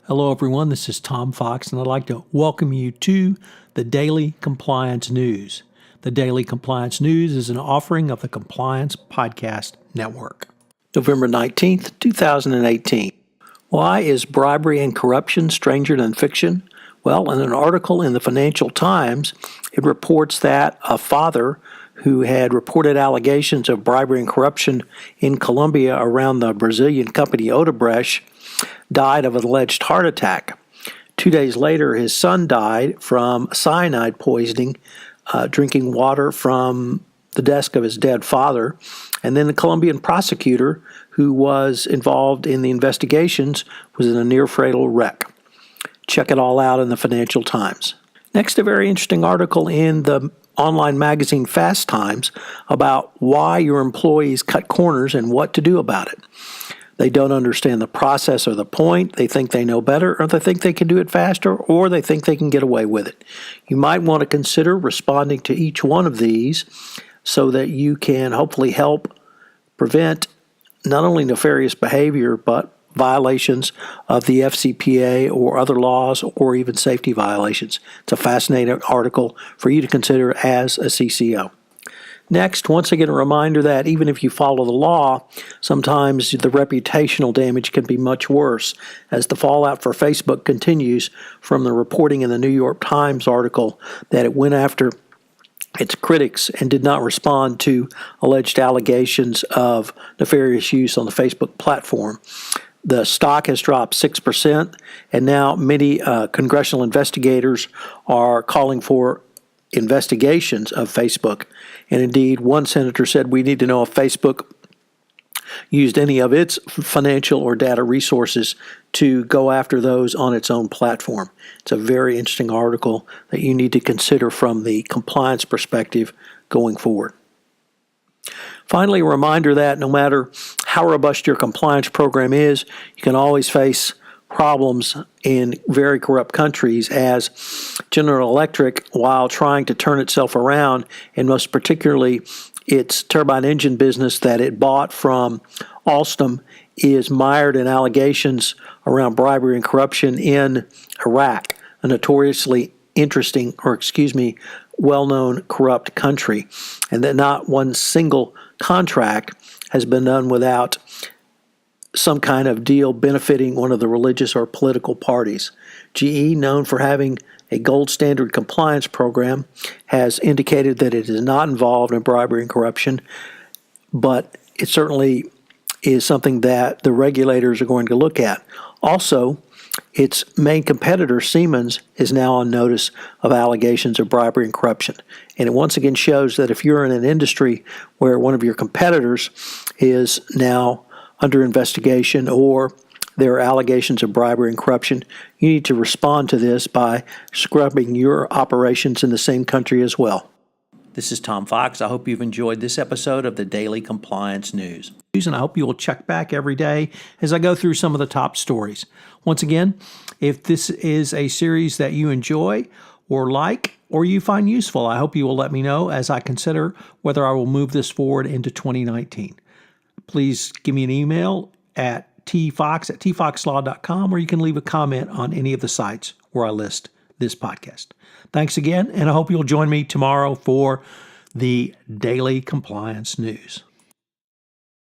Hello, everyone. This is Tom Fox, and I'd like to welcome you to the Daily Compliance News. The Daily Compliance News is an offering of the Compliance Podcast Network. November 19th, 2018. Why is bribery and corruption stranger than fiction? Well, in an article in the Financial Times, it reports that a father who had reported allegations of bribery and corruption in Colombia around the Brazilian company Odebrecht died of an alleged heart attack. 2 days later, his son died from cyanide poisoning, drinking water from the desk of his dead father. And then the Colombian prosecutor who was involved in the investigations was in a near-fatal wreck. Check it all out in the Financial Times. Next, a very interesting article in the online magazine Fast Times about why your employees cut corners and what to do about it. They don't understand the process or the point. They think they know better, or they think they can do it faster, or they think they can get away with it. You might want to consider responding to each one of these so that you can hopefully help prevent not only nefarious behavior, but violations of the FCPA or other laws or even safety violations. It's a fascinating article for you to consider as a CCO. Next, once again, a reminder that even if you follow the law, sometimes the reputational damage can be much worse as the fallout for Facebook continues from the reporting in the New York Times article that it went after its critics and did not respond to alleged allegations of nefarious use on the Facebook platform. The stock has dropped 6%, and now many congressional investigators are calling for investigations of Facebook. And indeed, one senator said we need to know if Facebook used any of its financial or data resources to go after those on its own platform. It's a very interesting article that you need to consider from the compliance perspective going forward. Finally, a reminder that no matter how robust your compliance program is, you can always face problems in very corrupt countries as General Electric, while trying to turn itself around, and most particularly its turbine engine business that it bought from Alstom, is mired in allegations around bribery and corruption in Iraq, a notoriously well-known corrupt country, and that not one single contract has been done without some kind of deal benefiting one of the religious or political parties. GE, known for having a gold standard compliance program, has indicated that it is not involved in bribery and corruption, but it certainly is something that the regulators are going to look at. Also, its main competitor, Siemens, is now on notice of allegations of bribery and corruption. And it once again shows that if you're in an industry where one of your competitors is now under investigation or there are allegations of bribery and corruption, you need to respond to this by scrubbing your operations in the same country as well. This is Tom Fox. I hope you've enjoyed this episode of the Daily Compliance News. And I hope you will check back every day as I go through some of the top stories. Once again, if this is a series that you enjoy or like or you find useful, I hope you will let me know as I consider whether I will move this forward into 2019. Please give me an email at tfox@tfoxlaw.com, or you can leave a comment on any of the sites where I list this podcast. Thanks again, and I hope you'll join me tomorrow for the Daily Compliance News.